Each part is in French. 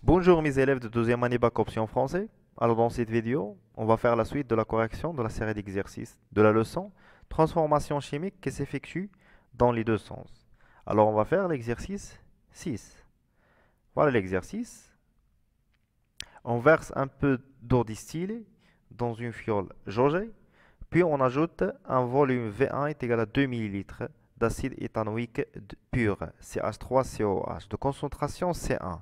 Bonjour mes élèves de 12e année bac option français. Alors dans cette vidéo, on va faire la suite de la correction de la série d'exercices de la leçon transformation chimique qui s'effectue dans les deux sens. Alors on va faire l'exercice 6. Voilà l'exercice. On verse un peu d'eau distillée dans une fiole jaugée, puis on ajoute un volume V1 est égal à 2 ml d'acide éthanoïque pur, CH3COH, de concentration C1.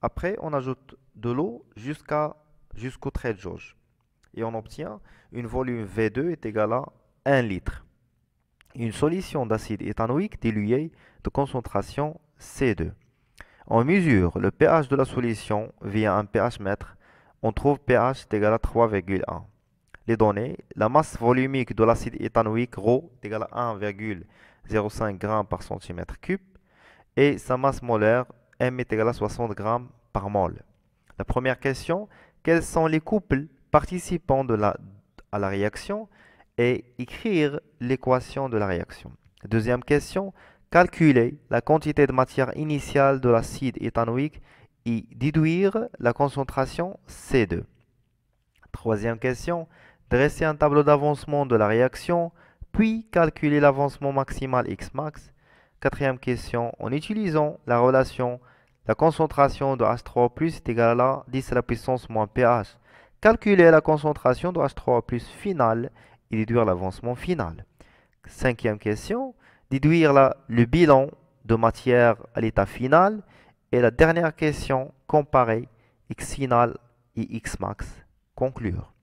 Après, on ajoute de l'eau jusqu'au trait de jauge. Et on obtient une volume V2 est égal à 1 litre. Une solution d'acide éthanoïque dilué de concentration C2. On mesure le pH de la solution via un pH mètre. On trouve pH est égal à 3,1. Les données, la masse volumique de l'acide éthanoïque ρ est égal à 1,05 g par centimètre cube et sa masse molaire M est égal à 60 g par mol. La première question, quels sont les couples participants à la réaction et écrire l'équation de la réaction. Deuxième question, calculer la quantité de matière initiale de l'acide éthanoïque et déduire la concentration C2. Troisième question, dresser un tableau d'avancement de la réaction, puis calculer l'avancement maximal Xmax. Quatrième question, en utilisant la relation la concentration de H3O+ est égale à 10 à la puissance moins pH. Calculer la concentration de H3O+ finale et déduire l'avancement final. Cinquième question, déduire le bilan de matière à l'état final. Et la dernière question, comparer X final et Xmax. Conclure.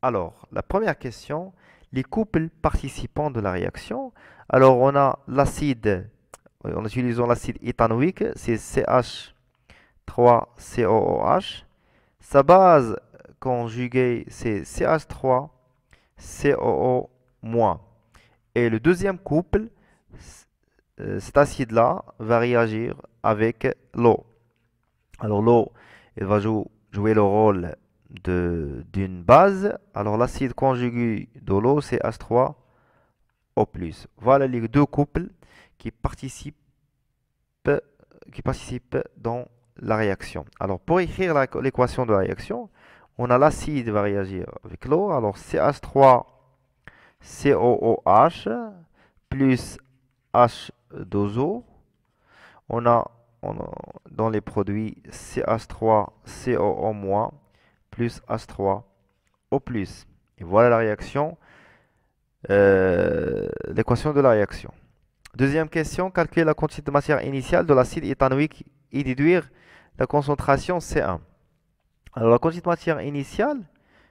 Alors, la première question, les couples participants de la réaction. Alors, on a l'acide, en utilisant l'acide éthanoïque, c'est CH3COOH. Sa base conjuguée, c'est CH3COO-. Et le deuxième couple, cet acide-là va réagir avec l'eau. Alors l'eau, elle va jouer le rôle d'une base. Alors l'acide conjugué de l'eau, c'est H3O+. Voilà les deux couples qui participent dans la réaction. Alors pour écrire l'équation de la réaction, on a l'acide va réagir avec l'eau. Alors CH3COOH plus H2O. On a dans les produits CH3COO- plus H3O+. Et voilà la réaction, l'équation de la réaction. Deuxième question, calculer la quantité de matière initiale de l'acide éthanoïque et déduire la concentration C1. Alors la quantité de matière initiale,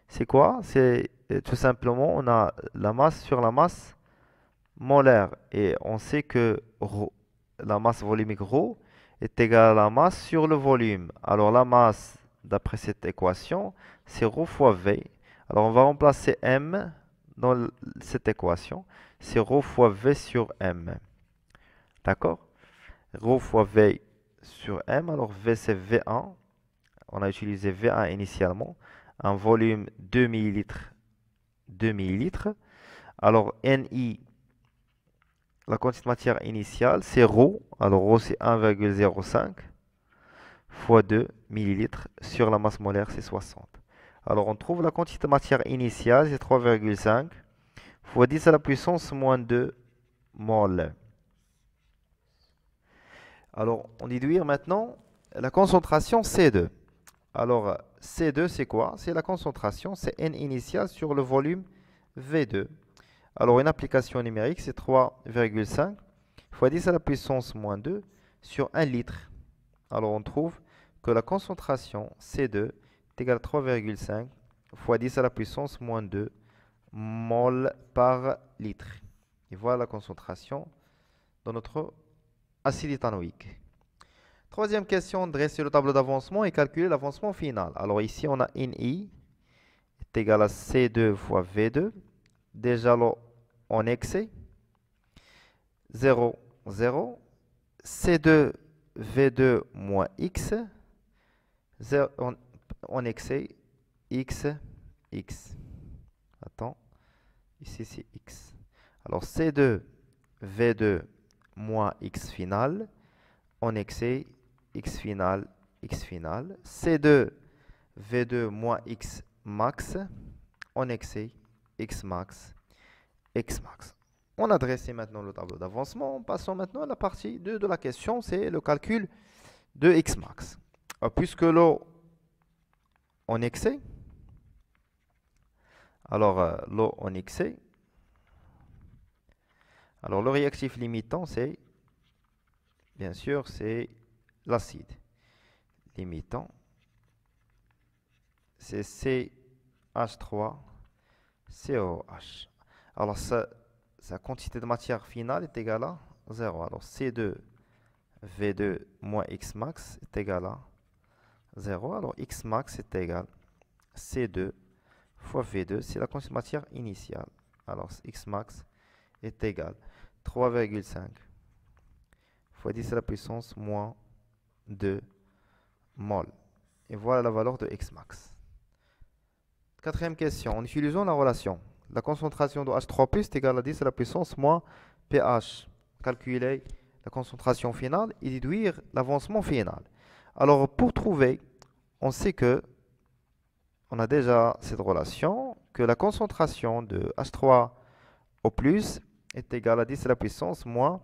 c'est quoi? C'est tout simplement, on a la masse sur la masse molaire. Et on sait que la masse volumique ρ est égale à la masse sur le volume. Alors la masse, d'après cette équation, c'est ρ fois V. Alors on va remplacer M dans cette équation. C'est ρ fois V sur M. D'accord? Ρ fois V sur M. Alors V c'est V1. On a utilisé V1 initialement. Un volume 2 ml. 2 ml. Alors Ni, la quantité de matière initiale, c'est ρ. Alors ρ c'est 1,05 fois 2 ml sur la masse molaire, c'est 60. Alors on trouve la quantité de matière initiale, c'est 3,5 fois 10 à la puissance moins 2 mol. Alors on déduire maintenant la concentration C2. Alors C2 c'est quoi? C'est la concentration, c'est N initial sur le volume V2. Alors une application numérique c'est 3,5 fois 10 à la puissance moins 2 sur 1 litre. Alors on trouve que la concentration C2 est égale à 3,5 fois 10 à la puissance moins 2 mol par litre. Et voilà la concentration de notre acide éthanoïque. Troisième question, dresser le tableau d'avancement et calculer l'avancement final. Alors ici on a Ni est égal à C2 fois V2. Déjà là, en excès, 0, 0. C2 V2 moins X, en excès x, x. Attends, ici c'est x. Alors C2, V2 moins x final, en excès x final, x final. C2, V2 moins x max, en excès x max, x max. On a dressé maintenant le tableau d'avancement. Passons maintenant à la partie 2 de la question, c'est le calcul de x max. Puisque l'eau en excès, alors l'eau en excès, alors le réactif limitant, c'est, bien sûr, c'est l'acide. Limitant, c'est CH3COH. Alors, sa quantité de matière finale est égale à 0. Alors, C2V2 moins X max est égal à 0. Alors, X max est égal à C2 fois V2. C'est la quantité de matière initiale. Alors, X max est égal à 3,5 fois 10 à la puissance moins 2 mol. Et voilà la valeur de X max. Quatrième question. En utilisant la relation, la concentration de H3+ est égale à 10 à la puissance moins pH. Calculer la concentration finale et déduire l'avancement final. Alors, pour trouver, on sait que, on a déjà cette relation, que la concentration de H3O+, est égale à 10 à la puissance moins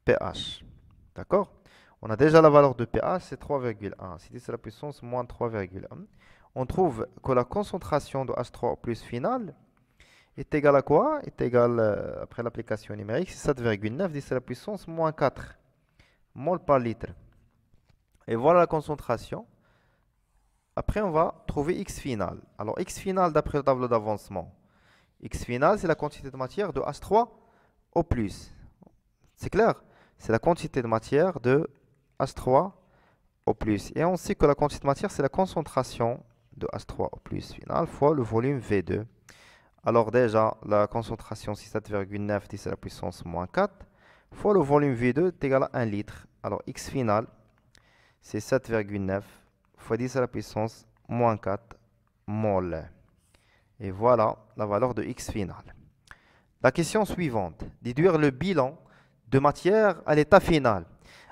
pH. D'accord? On a déjà la valeur de pH, c'est 3,1. C'est 10 à la puissance moins 3,1. On trouve que la concentration de H3O+ finale est égale à quoi? Est égale, après l'application numérique, c'est 7,9 10 à la puissance moins 4 mol par litre. Et voilà la concentration. Après, on va trouver X final. Alors, X final, d'après le tableau d'avancement, X final, c'est la quantité de matière de H3O+. C'est clair? C'est la quantité de matière de H3O+. Et on sait que la quantité de matière, c'est la concentration de H3O+ final fois le volume V2. Alors déjà, la concentration, c'est 7,9 10 à la puissance moins 4 fois le volume V2 est égal à 1 litre. Alors X final, c'est 7,9 fois 10 à la puissance moins 4 mol. Et voilà la valeur de X final. La question suivante, déduire le bilan de matière à l'état final.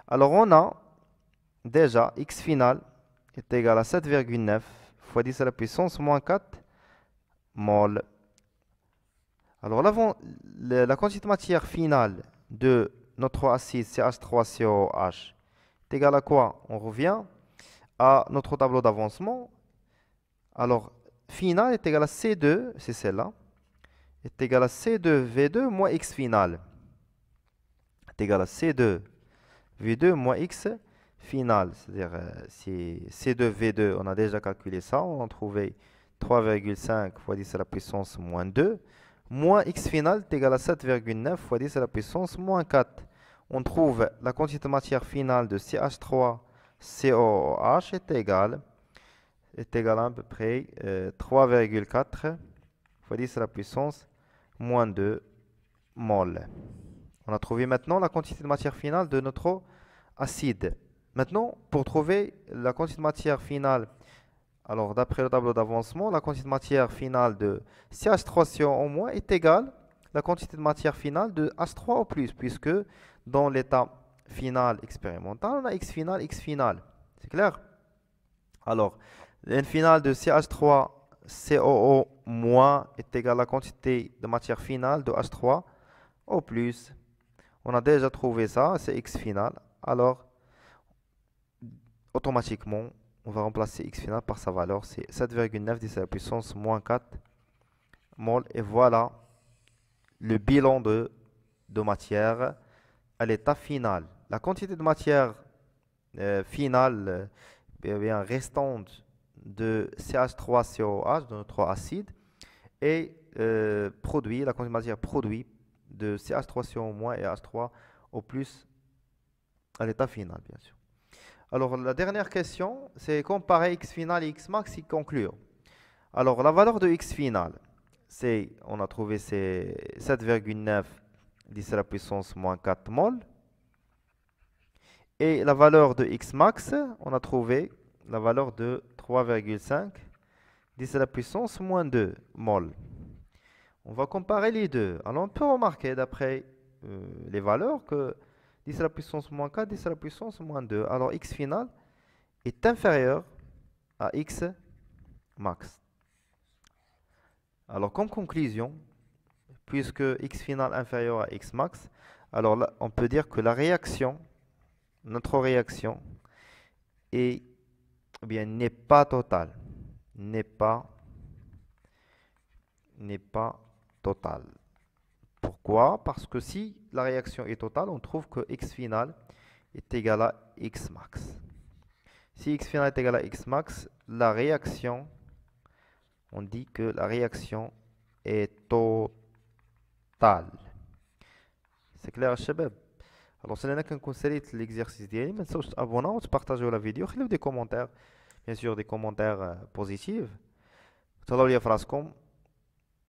Alors on a déjà X final est égal à 7,9 fois 10 à la puissance moins 4 mol. Alors la quantité de matière finale de notre acide CH3COH est égale à quoi? On revient à notre tableau d'avancement. Alors, final est égal à C2, c'est celle-là, est égal à C2V2 moins X final. Est égal à C2V2 moins X final. C'est-à-dire, si C2V2, on a déjà calculé ça, on a trouvé 3,5 fois 10 à la puissance moins 2. Moins x final est égal à 7,9 fois 10 à la puissance moins 4. On trouve la quantité de matière finale de CH3COOH est égale à peu près 3,4 fois 10 à la puissance moins 2 mol. On a trouvé maintenant la quantité de matière finale de notre acide. Maintenant, pour trouver la quantité de matière finale, alors d'après le tableau d'avancement, la quantité de matière finale de CH3CO- est égale à la quantité de matière finale de H3O+, puisque dans l'état final expérimental, on a X final, X final. C'est clair? Alors, N final de CH3COO- est égal à la quantité de matière finale de H3O+. On a déjà trouvé ça, c'est X final. Alors, automatiquement, on va remplacer X final par sa valeur, c'est 7,9 10 à la puissance moins 4 mol. Et voilà le bilan de matière à l'état final. La quantité de matière finale, bien restante de CH3COH, de notre acide, et produit, la quantité de matière produite de CH3CO- et H3O+, à l'état final, bien sûr. Alors, la dernière question, c'est comparer x final et x max et conclure. Alors, la valeur de x final, c'est, on a trouvé, c'est 7,9 10 à la puissance moins 4 mol. Et la valeur de x max, on a trouvé la valeur de 3,5 10 à la puissance moins 2 mol. On va comparer les deux. Alors on peut remarquer d'après les valeurs que 10 à la puissance moins 4, 10 à la puissance moins 2. Alors x final est inférieur à x max. Alors comme conclusion, puisque x final inférieur à x max, alors là on peut dire que la réaction, notre réaction, est, eh bien, n'est pas totale. N'est pas totale. Pourquoi? Parce que si la réaction est totale, on trouve que x final est égal à x max. Si x final est égal à x max, la réaction, on dit que la réaction est totale. C'est clair, chabab? Alors, c'est là qu'on s'arrête l'exercice d'hier. Mais ça, abonnez-vous, partagez la vidéo, laissez des commentaires, bien sûr des commentaires positifs. تهلاو ليا في راسكم